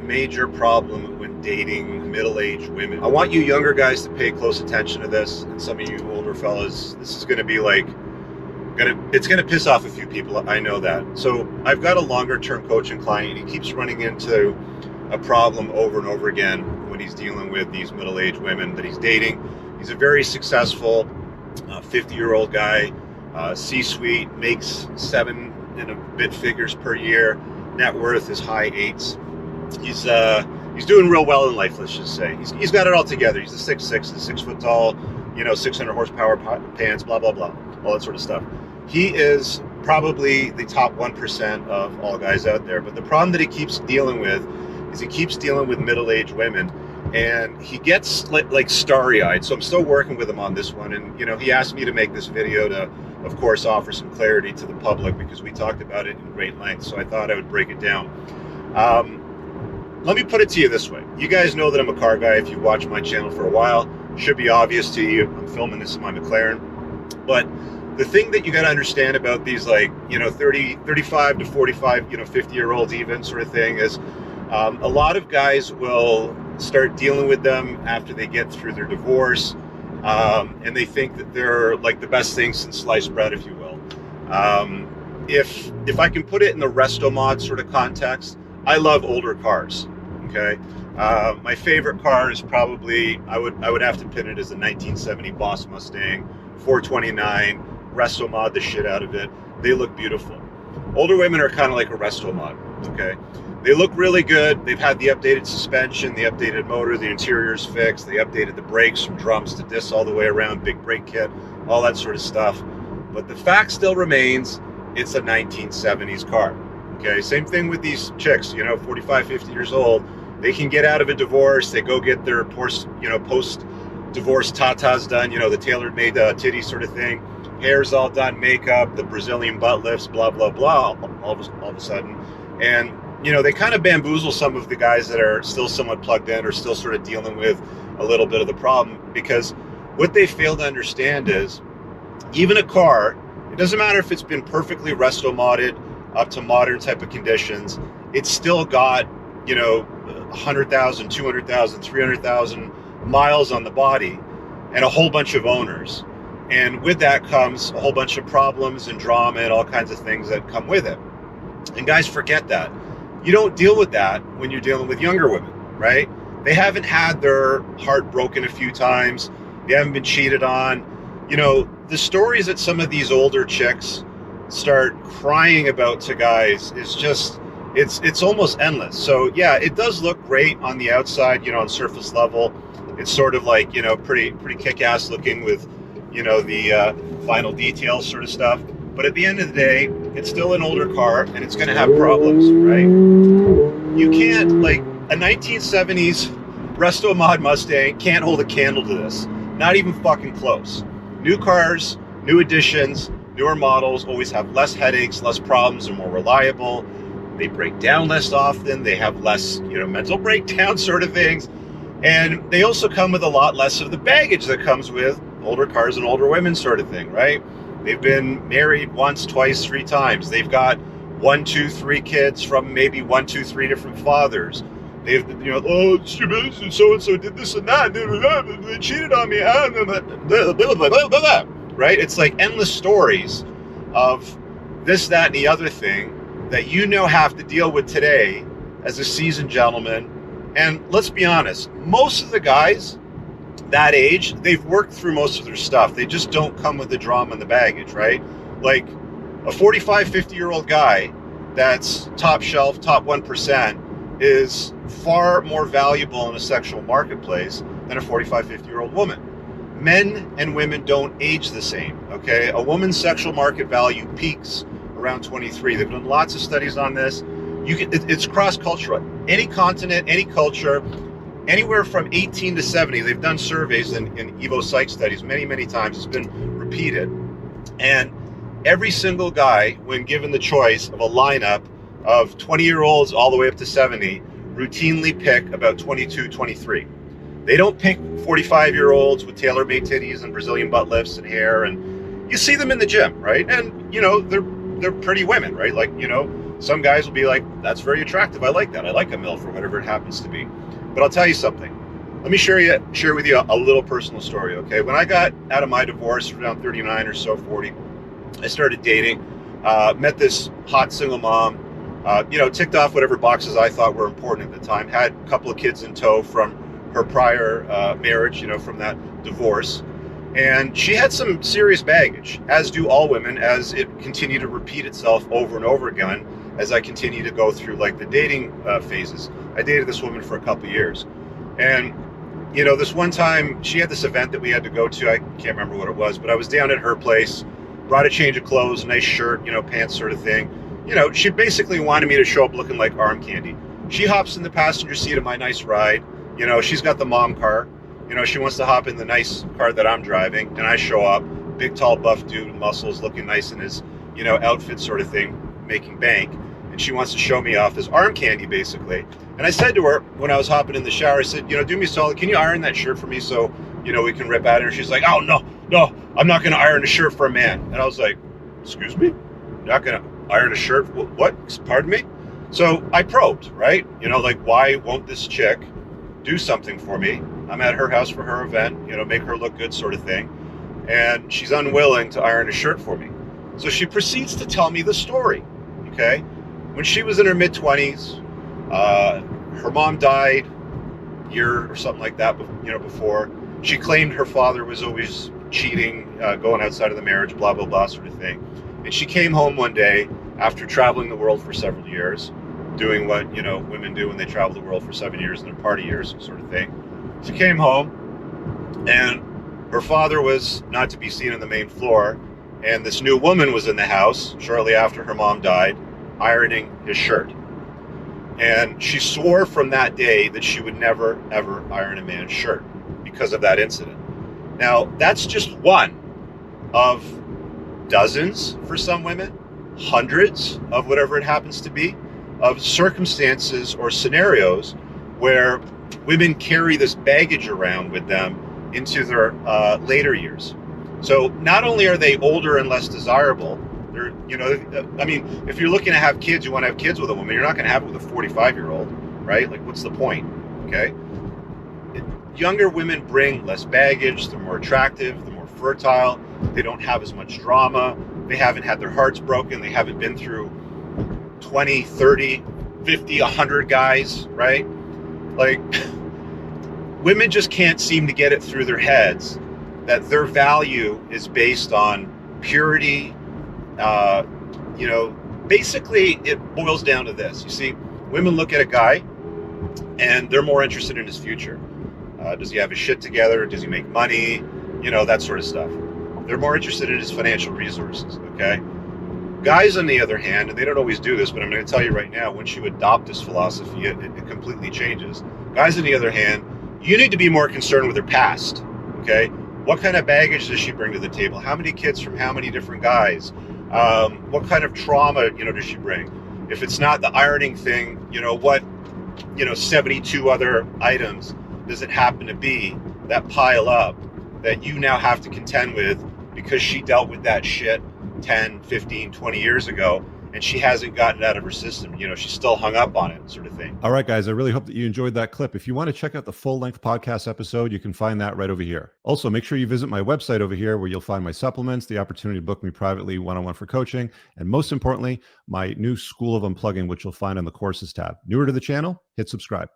major problem when dating middle-aged women. I want you younger guys to pay close attention to this, and some of you older fellas, this is going to be like, it's going to piss off a few people, I know that. So I've got a longer-term coaching client, and he keeps running into a problem over and over again when he's dealing with these middle-aged women that he's dating. He's a very successful 50-year-old guy, C-suite, makes 7 and a bit figures per year, net worth is high 8s. He's doing real well in life, let's just say. He's got it all together. He's a 6'6", a 6 foot tall, 600 horsepower pants, blah, blah, blah, all that sort of stuff. He is probably the top 1% of all guys out there. But the problem that he keeps dealing with is he keeps dealing with middle-aged women, and he gets like starry-eyed. So I'm still working with him on this one. And, he asked me to make this video to, of course, offer some clarity to the public because we talked about it in great length. So I thought I would break it down. Let me put it to you this way. You guys know that I'm a car guy. If you've watched my channel for a while, should be obvious to you. I'm filming this in my McLaren. But the thing that you got to understand about these 35 to 45, 50-year-olds even sort of thing is a lot of guys will start dealing with them after they get through their divorce, and they think that they're like the best thing since sliced bread, if you will. If I can put it in the Resto-mod sort of context, I love older cars. Okay, my favorite car is probably I would have to pin it as a 1970 Boss Mustang 429. Resto-mod the shit out of it. They look beautiful. Older women are kind of like a Resto-mod. Okay, they look really good. They've had the updated suspension, the updated motor, the interior's fixed. They updated the brakes from drums to discs all the way around, big brake kit, all that sort of stuff. But the fact still remains, it's a 1970s car. Okay, same thing with these chicks, 45, 50 years old. They can get out of a divorce. They go get their post-divorce tatas done, the tailor-made titty sort of thing. Hair's all done, makeup, the Brazilian butt lifts, blah, blah, blah, all of a sudden. And, they kind of bamboozle some of the guys that are still somewhat plugged in or still sort of dealing with a little bit of the problem, because what they fail to understand is even a car, it doesn't matter if it's been perfectly resto-modded up to modern type of conditions, it's still got, 100,000, 200,000, 300,000 miles on the body and a whole bunch of owners. And with that comes a whole bunch of problems and drama and all kinds of things that come with it. And guys forget that. You don't deal with that when you're dealing with younger women, right? They haven't had their heart broken a few times. They haven't been cheated on. The stories that some of these older chicks start crying about to guys is just, it's almost endless. So yeah, it does look great on the outside, on surface level. It's sort of like, pretty kick-ass looking with, the final details sort of stuff. But at the end of the day, it's still an older car and it's going to have problems, right? You can't, like, a 1970s Resto-mod Mustang can't hold a candle to this. Not even fucking close. New cars, new additions, newer models always have less headaches, less problems, they're more reliable. They break down less often. They have less, mental breakdown sort of things. And they also come with a lot less of the baggage that comes with older cars and older women sort of thing, right? They've been married once, twice, 3 times. They've got 1, 2, 3 kids from maybe 1, 2, 3 different fathers. They've, so-and-so did this and that, they cheated on me, right? It's like endless stories of this, that, and the other thing that have to deal with today as a seasoned gentleman. And let's be honest, most of the guys that age, they've worked through most of their stuff. They just don't come with the drama and the baggage, right? Like a 45, 50-year-old guy that's top shelf, top 1% is far more valuable in a sexual marketplace than a 45, 50-year-old woman. Men and women don't age the same, okay? A woman's sexual market value peaks around 23. They've done lots of studies on this. It's cross-cultural. Any continent, any culture, anywhere from 18 to 70, they've done surveys in Evo Psych studies many, many times. It's been repeated. And every single guy, when given the choice of a lineup of 20-year-olds all the way up to 70, routinely pick about 22, 23. They don't pick 45-year-olds with tailor-made titties and Brazilian butt lifts and hair. And you see them in the gym, right? And, they're pretty women, right? Like, Some guys will be like, that's very attractive. I like that. I like a MILF or whatever it happens to be. But I'll tell you something. Let me share with you a little personal story, okay? When I got out of my divorce around 39 or so, 40, I started dating, met this hot single mom, ticked off whatever boxes I thought were important at the time, had a couple of kids in tow from her prior marriage, from that divorce. And she had some serious baggage, as do all women, as it continued to repeat itself over and over again as I continue to go through like the dating phases. I dated this woman for a couple of years. And, this one time she had this event that we had to go to. I can't remember what it was, but I was down at her place, brought a change of clothes, nice shirt, pants sort of thing. She basically wanted me to show up looking like arm candy. She hops in the passenger seat of my nice ride. She's got the mom car. She wants to hop in the nice car that I'm driving, and I show up, big, tall, buff dude with muscles, looking nice in his, outfit sort of thing, making bank. And she wants to show me off as arm candy, basically. And I said to her when I was hopping in the shower, I said, do me a solid, can you iron that shirt for me so, we can rip at it? And she's like, oh, no, I'm not going to iron a shirt for a man. And I was like, excuse me? You're not going to iron a shirt? What? Pardon me? So I probed, right? Why won't this chick do something for me? I'm at her house for her event, make her look good sort of thing. And she's unwilling to iron a shirt for me. So she proceeds to tell me the story, okay? When she was in her mid-20s, her mom died a year or something like that, before. She claimed her father was always cheating, going outside of the marriage, blah, blah, blah sort of thing. And she came home one day after traveling the world for several years, doing what, women do when they travel the world for 7 years in their party years sort of thing. She came home, and her father was not to be seen on the main floor, and this new woman was in the house shortly after her mom died, ironing his shirt. And she swore from that day that she would never, ever iron a man's shirt because of that incident. Now, that's just one of dozens for some women, hundreds of whatever it happens to be, of circumstances or scenarios where women carry this baggage around with them into their later years. So not only are they older and less desirable, they're, if you're looking to have kids, you want to have kids with a woman, you're not going to have it with a 45-year-old, right? Like, what's the point? Okay. Younger women bring less baggage, they're more attractive, they're more fertile, they don't have as much drama, they haven't had their hearts broken, they haven't been through 20, 30, 50, 100 guys, right? Like, women just can't seem to get it through their heads that their value is based on purity. Basically it boils down to this. You see, women look at a guy and they're more interested in his future. Does he have his shit together? Does he make money? That sort of stuff. They're more interested in his financial resources, okay? Guys, on the other hand, and they don't always do this, but I'm going to tell you right now, once you adopt this philosophy, it completely changes. Guys, on the other hand, you need to be more concerned with their past, okay? What kind of baggage does she bring to the table? How many kids from how many different guys? What kind of trauma, does she bring? If it's not the ironing thing, what, 72 other items does it happen to be that pile up that you now have to contend with because she dealt with that shit 10, 15, 20 years ago, and she hasn't gotten it out of her system. She's still hung up on it, sort of thing. All right, guys, I really hope that you enjoyed that clip. If you want to check out the full-length podcast episode, you can find that right over here. Also, make sure you visit my website over here where you'll find my supplements, the opportunity to book me privately one-on-one for coaching, and most importantly, my new School of Unplugging, which you'll find on the courses tab. Newer to the channel, hit subscribe.